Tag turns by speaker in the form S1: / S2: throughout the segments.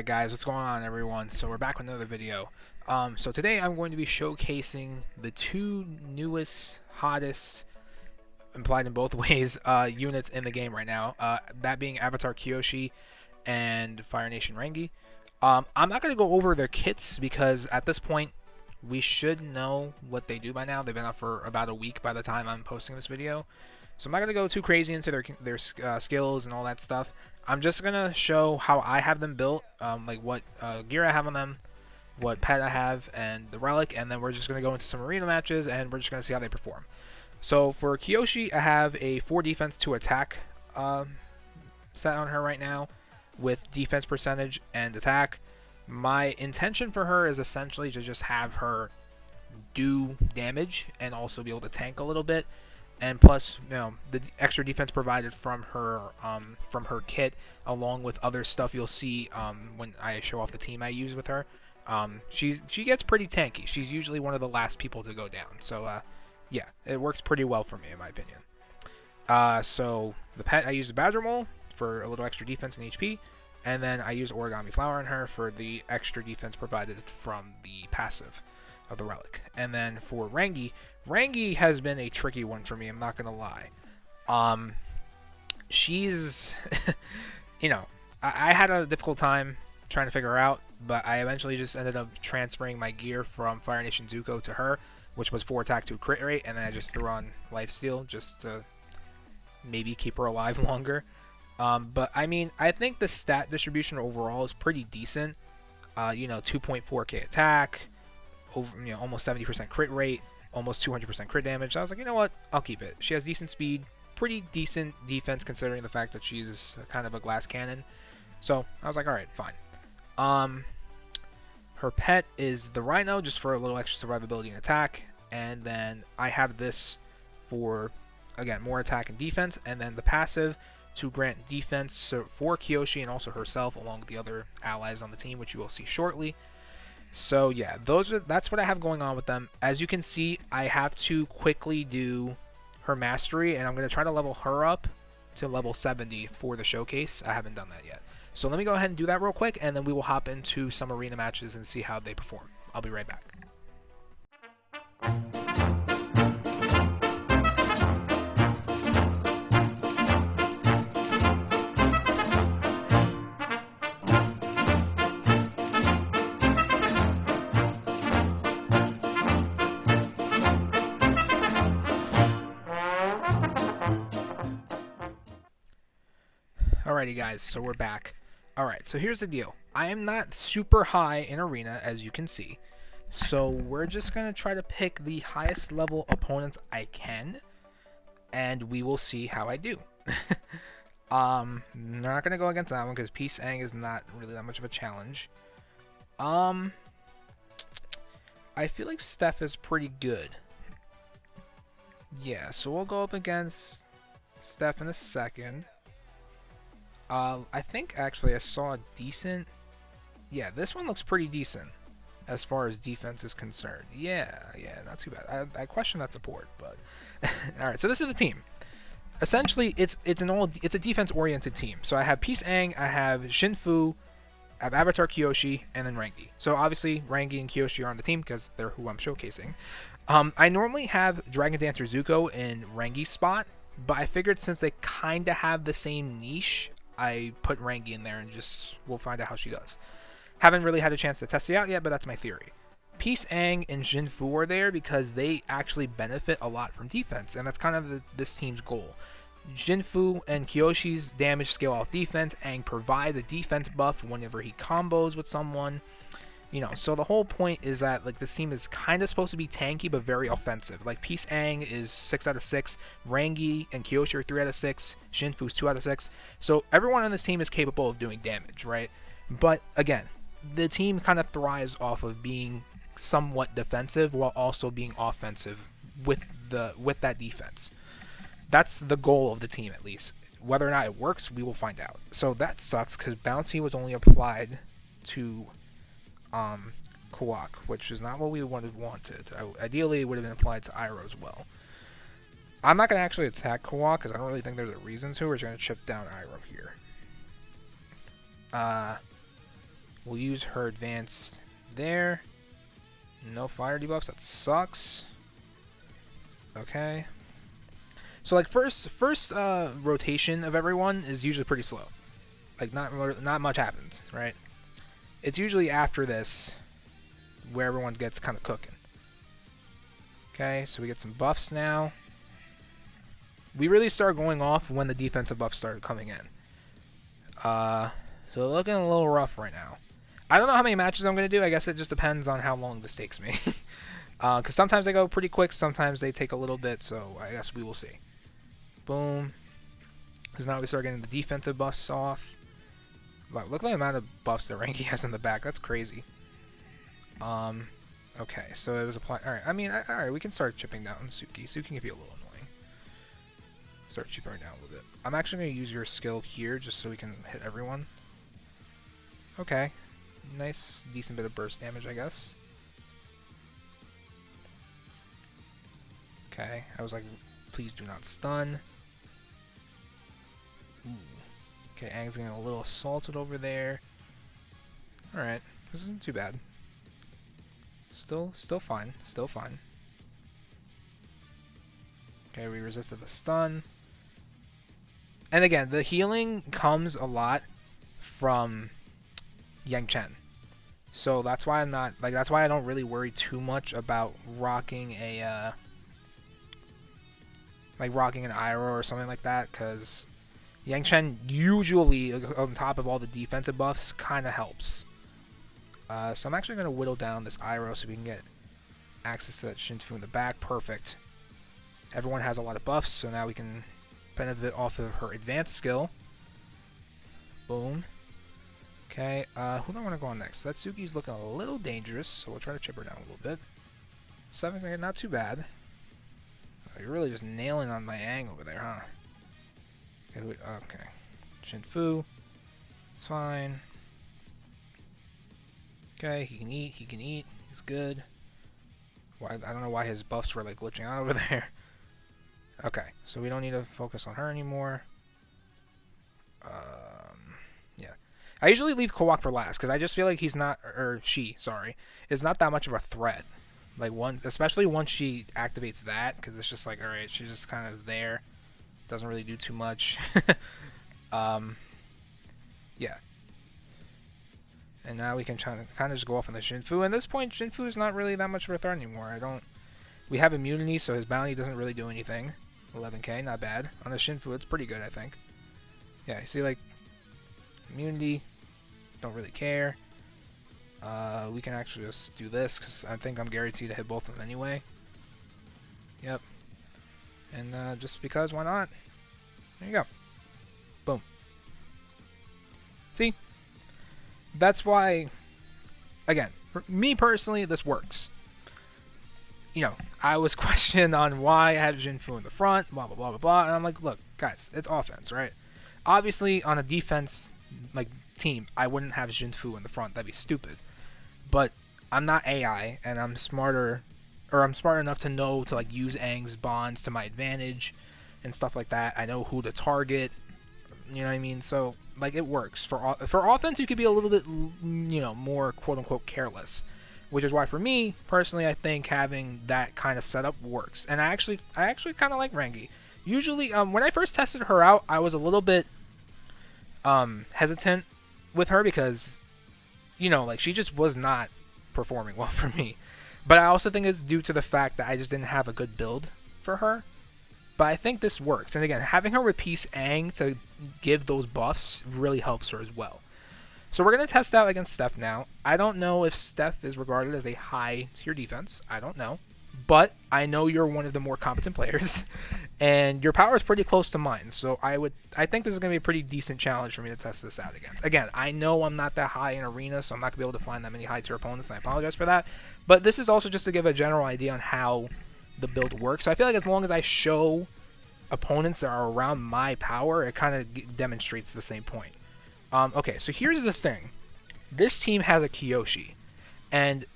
S1: Alright guys, what's going on everyone? So we're back with another video. So today I'm going to be showcasing the two newest, hottest, implied in both ways, units in the game right now. That being Avatar Kyoshi and Fire Nation Rangi. I'm not going to go over their kits because at this point we should know what they do by now. They've been out for about a week by the time I'm posting this video. So I'm not going to go too crazy into their skills and all that stuff. I'm just going to show how I have them built, like what gear I have on them, what pet I have, and the relic, and then we're just going to go into some arena matches, and we're just going to see how they perform. So for Kyoshi, I have a 4 defense, 2 attack set on her right now, with defense percentage and attack. My intention for her is essentially to just have her do damage and also be able to tank a little bit. And plus, you know, the extra defense provided from her kit, along with other stuff you'll see when I show off the team I use with her. She gets pretty tanky. She's usually one of the last people to go down. So yeah, it works pretty well for me in my opinion. So the pet, I use the Badger Mole for a little extra defense and HP, and then I use Origami Flower on her for the extra defense provided from the passive of the relic. And then for Rangi has been a tricky one for me, I'm not gonna lie. She's you know, I had a difficult time trying to figure her out, but I eventually just ended up transferring my gear from Fire Nation Zuko to her, which was 4 attack, 2 crit rate, and then I just threw on lifesteal just to maybe keep her alive longer. But I mean, I think the stat distribution overall is pretty decent. You know, 2.4k attack, over, you know, almost 70% crit rate, almost 200% crit damage. So I was like, you know what, I'll keep it. She has decent speed, pretty decent defense considering the fact that she's kind of a glass cannon. So I was like, all right, fine. Her pet is the Rhino, just for a little extra survivability and attack. And then I have this for, again, more attack and defense. And then the passive to grant defense for Kyoshi and also herself, along with the other allies on the team, which you will see shortly. So yeah, that's what I have going on with them. As you can see, I have to quickly do her mastery, and I'm going to try to level her up to level 70 for the showcase. I haven't done that yet. So let me go ahead and do that real quick, and then we will hop into some arena matches and see how they perform. I'll be right back. Alrighty guys, so we're back. Alright, so here's the deal. I am not super high in arena, as you can see. So we're just going to try to pick the highest level opponents I can, and we will see how I do. I'm not going to go against that one because Peace Aang is not really that much of a challenge. I feel like Steph is pretty good. Yeah, so we'll go up against Steph in a second. I think actually I saw a decent. Yeah, this one looks pretty decent as far as defense is concerned. Yeah, not too bad. I question that support, but all right. So this is the team. Essentially, it's a defense-oriented team. So I have Peace Aang, I have Shinfu, I have Avatar Kyoshi, and then Rangi. So obviously Rangi and Kyoshi are on the team because they're who I'm showcasing. I normally have Dragon Dancer Zuko in Rangi's spot, but I figured since they kind of have the same niche, I put Rangi in there and just we'll find out how she does. Haven't really had a chance to test it out yet, but that's my theory. Peace Aang and Shinfu are there because they actually benefit a lot from defense, and that's kind of this team's goal. Shinfu and Kyoshi's damage scale off defense. Aang provides a defense buff whenever he combos with someone. You know, so the whole point is that like this team is kind of supposed to be tanky but very offensive. Like Peace Aang is 6 out of 6, Rangi and Kyoshi are 3 out of 6, Shinfu's 2 out of 6. So everyone on this team is capable of doing damage, right? But again, the team kind of thrives off of being somewhat defensive while also being offensive with that defense. That's the goal of the team, at least. Whether or not it works, we will find out. So that sucks because bounty was only applied to Kawak, which is not what we would have wanted. Ideally, it would have been applied to Iroh as well. I'm not going to actually attack Kawak because I don't really think there's a reason to. We're just going to chip down Iroh here. We'll use her advance there. No fire debuffs. That sucks. Okay. So like first rotation of everyone is usually pretty slow. Like not much happens, right? It's usually after this where everyone gets kind of cooking. Okay, so we get some buffs now. We really start going off when the defensive buffs started coming in. So looking a little rough right now. I don't know how many matches I'm going to do. I guess it just depends on how long this takes me. Because sometimes they go pretty quick, sometimes they take a little bit, so I guess we will see. Boom. Because now we start getting the defensive buffs off. Look at the amount of buffs that Rangi has in the back. That's crazy. Okay, so it was applied. Alright, I mean, alright, we can start chipping down Suki. Suki can be a little annoying. Start chipping her down a little bit. I'm actually going to use your skill here just so we can hit everyone. Okay. Nice, decent bit of burst damage, I guess. Okay, I was like, please do not stun. Ooh. Okay, Aang's getting a little assaulted over there. Alright, this isn't too bad. Still fine, still fine. Okay, we resisted the stun. And again, the healing comes a lot from Yang Chen. So that's why I'm not, like, that's why I don't really worry too much about rocking a, like rocking an Iroh or something like that, because Yang Chen usually, on top of all the defensive buffs, kind of helps. So I'm actually going to whittle down this Iroh so we can get access to that Shinfu in the back. Perfect. Everyone has a lot of buffs, so now we can benefit off of her advanced skill. Boom. Okay, who do I want to go on next? Satsuki's looking a little dangerous, so we'll try to chip her down a little bit. 7th, not too bad. You're really just nailing on my Aang over there, huh? Okay. Shinfu. It's fine. Okay, he can eat, He's good. Why? I don't know why his buffs were like glitching out over there. Okay, so we don't need to focus on her anymore. Yeah. I usually leave Kawak for last, because I just feel like he's not, or she, sorry, is not that much of a threat. Like, especially once she activates that, because it's just like, alright, she just kind of is there. Doesn't really do too much. Yeah. And now we can kind of just go off on the Shinfu. At this point, Shinfu is not really that much of a threat anymore. We have immunity, so his bounty doesn't really do anything. 11k, not bad. On a Shinfu, it's pretty good, I think. Yeah, you see, like, immunity, don't really care. We can actually just do this, because I think I'm guaranteed to hit both of them anyway. Yep. And just because, why not? There you go. Boom. See? That's why, again, for me personally, this works. You know, I was questioned on why I had Jinfu in the front, blah, blah, blah, blah, blah. And I'm like, look, guys, it's offense, right? Obviously, on a defense, like, team, I wouldn't have Jinfu in the front. That'd be stupid. But I'm not AI, and I'm smarter, or I'm smart enough to know to, like, use Aang's bonds to my advantage and stuff like that. I know who to target. You know what I mean? So, like, it works. For offense, you could be a little bit, you know, more quote-unquote careless. Which is why, for me, personally, I think having that kind of setup works. And I actually kind of like Rangi. Usually, when I first tested her out, I was a little bit hesitant with her because, you know, like, she just was not performing well for me. But I also think it's due to the fact that I just didn't have a good build for her. But I think this works. And again, having her with Peace Aang to give those buffs really helps her as well. So we're going to test out against Steph now. I don't know if Steph is regarded as a high tier defense. I don't know. But I know you're one of the more competent players. And your power is pretty close to mine. So I think this is going to be a pretty decent challenge for me to test this out against. Again, I know I'm not that high in arena, so I'm not going to be able to find that many high tier opponents. And I apologize for that. But this is also just to give a general idea on how the build works. So I feel like as long as I show opponents that are around my power, it kind of demonstrates the same point. Okay, so here's the thing. This team has a Kyoshi, and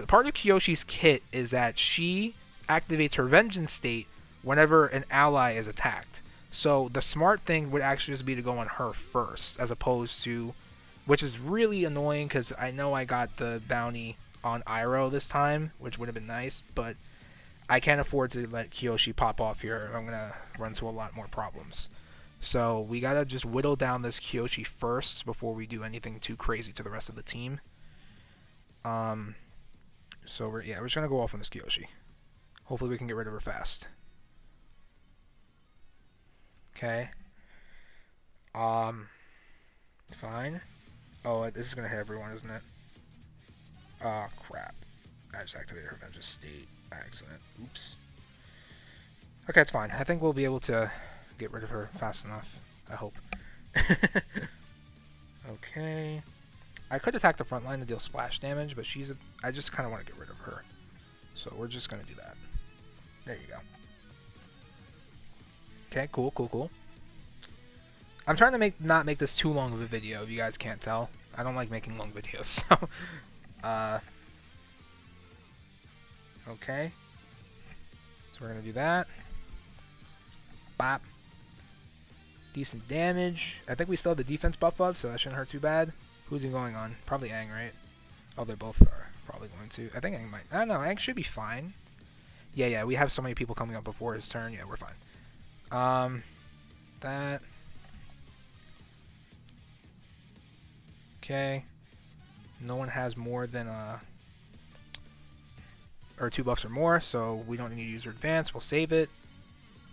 S1: part of Kyoshi's kit is that she activates her vengeance state whenever an ally is attacked. So the smart thing would actually just be to go on her first, as opposed to which is really annoying because I know I got the bounty on Iroh this time, which would have been nice, but I can't afford to let Kyoshi pop off here. I'm going to run into a lot more problems. So we got to just whittle down this Kyoshi first before we do anything too crazy to the rest of the team. So we're just going to go off on this Kyoshi. Hopefully we can get rid of her fast. Okay. Fine. Oh, this is going to hit everyone, isn't it? Oh, crap. I just activated her Vengeance State. Accident. Oops. Okay, it's fine. I think we'll be able to get rid of her fast enough. I hope. Okay. I could attack the front line to deal splash damage, but I just kind of want to get rid of her. So we're just going to do that. There you go. Okay, cool. I'm trying to not make this too long of a video, if you guys can't tell. I don't like making long videos, so... Okay. So we're going to do that. Bop. Decent damage. I think we still have the defense buff up, so that shouldn't hurt too bad. Who's he going on? Probably Aang, right? Oh, they both are probably going to. I think Aang might... I don't know. Aang should be fine. Yeah. We have so many people coming up before his turn. Yeah, we're fine. That... Okay. No one has more than or 2 buffs or more, so we don't need to use our advance. We'll save it.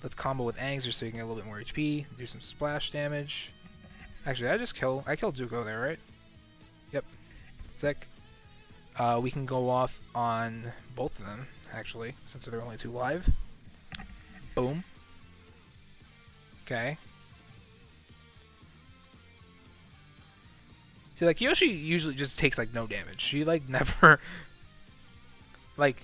S1: Let's combo with Aang's just so you can get a little bit more HP. Do some splash damage. Actually, I killed Zuko there, right? Yep. Sick. We can go off on both of them, actually, since they're only 2 live. Boom. Okay. See, like, Kyoshi usually just takes, like, no damage. She, like, never... Like...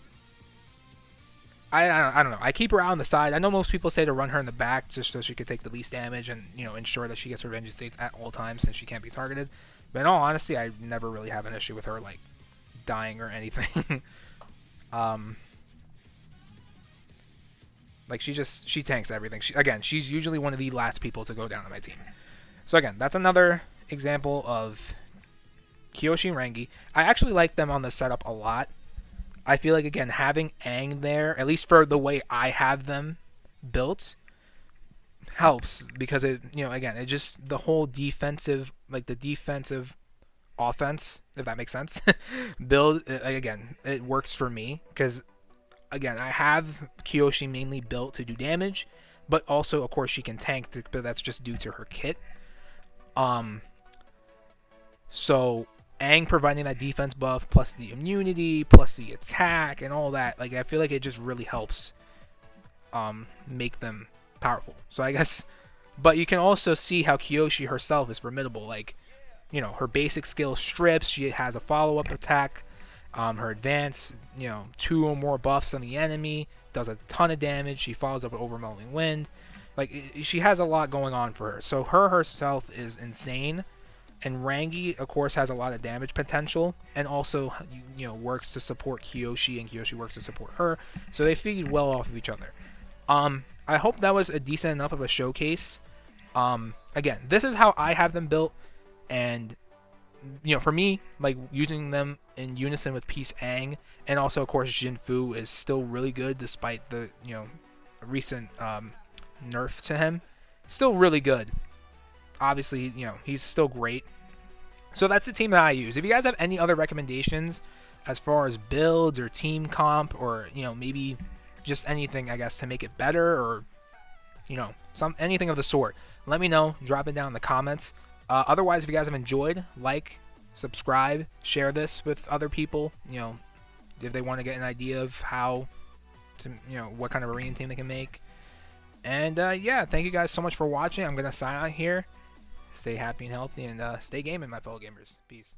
S1: I don't know. I keep her out on the side. I know most people say to run her in the back just so she could take the least damage and, you know, ensure that she gets her vengeance states at all times since she can't be targeted. But in all honesty, I never really have an issue with her, like, dying or anything. Like, she tanks everything. She's usually one of the last people to go down on my team. So again, that's another example of Kyoshi and Rangi. I actually like them on the setup a lot. I feel like, again, having Aang there, at least for the way I have them built, helps because it, you know, again, it just, the whole defensive, like the defensive offense, if that makes sense, build, again, it works for me because, again, I have Kyoshi mainly built to do damage, but also, of course, she can tank, but that's just due to her kit. So Aang providing that defense buff, plus the immunity, plus the attack, and all that, like, I feel like it just really helps make them powerful. So I guess, but you can also see how Kyoshi herself is formidable. Like, you know, her basic skill strips, she has a follow-up attack, her advance, you know, 2 or more buffs on the enemy, does a ton of damage, she follows up with overwhelming wind. Like, she has a lot going on for her. So her herself is insane. And Rangi, of course, has a lot of damage potential, and also, you know, works to support Kyoshi, and Kyoshi works to support her. So they feed well off of each other. I hope that was a decent enough of a showcase. Again, this is how I have them built, and, you know, for me, like, using them in unison with Peace Aang, and also, of course, Jin Fu is still really good despite the, you know, recent nerf to him. Still really good. Obviously, you know, he's still great. So that's the team that I use. If you guys have any other recommendations as far as builds or team comp, or, you know, maybe just anything, I guess, to make it better, or, you know, anything of the sort, let me know. Drop it down in the comments. Otherwise, if you guys have enjoyed, like, subscribe, share this with other people, you know, if they want to get an idea of how to, you know, what kind of arena team they can make. And yeah, thank you guys so much for watching. I'm going to sign out here. Stay happy and healthy, and stay gaming, my fellow gamers. Peace.